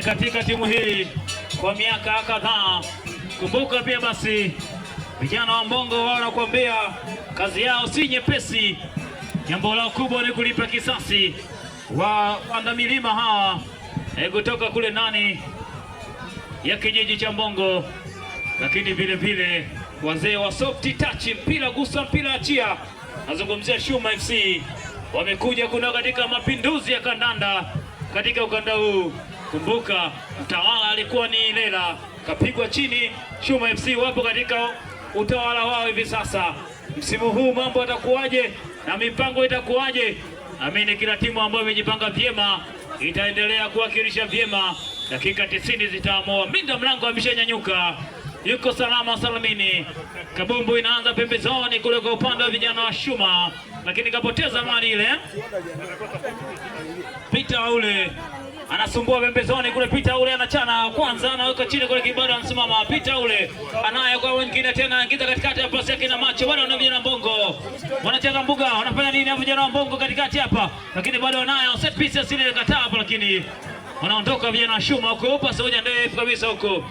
katika timu hii kwa miaka kadhaa. Kumbuka pia basi vijana wa Mbongo wanakuambia kazi yao si nyepesi. Jambo lao kubwa ni kulipa kisasi wapanda milima hawa kutoka kule ndani ya kijiji cha Mbongo, lakini vile vile wazee wa soft touch, mpira gusa mpira achia. Nazungumzia Shuma FC, wamekuja kuna katika mapinduzi ya kandanda katika ukanda huu. Kumbuka mtawala alikuwa ni Ilela, kapigwa chini. Shuma FC wapo katika utawala wao hivi sasa. Msimu huu mambo yatakuwaje na mipango itakuwaje? Amini kila timu ambayo imejipanga vyema itaendelea kuwakilisha vyema. Dakika 90 zitaamua. Minda mlango ameshanyanyuka, yuko salama salamini. Kabumbu inaanza pembezoni kule kwa upande wa vijana wa Shuma, lakini kapoteza mali ile. Pita ule anasumbua pembezoni kule. Pita ule anachana kwanza, anaweka chini kule kibado, anasimama. Pita ule anaye kwa wengine tena, anaingiza katikati ya pasi yake na macho. Bado wana vijana Mbongo wanacheza mbuga, wanafanya nini hapo vijana wa Mbongo katikati hapa, lakini bado wanayo set pieces ile kataa hapo, lakini wanaondoka vijana wa Shuma huko. Pasi moja ndefu kabisa huko.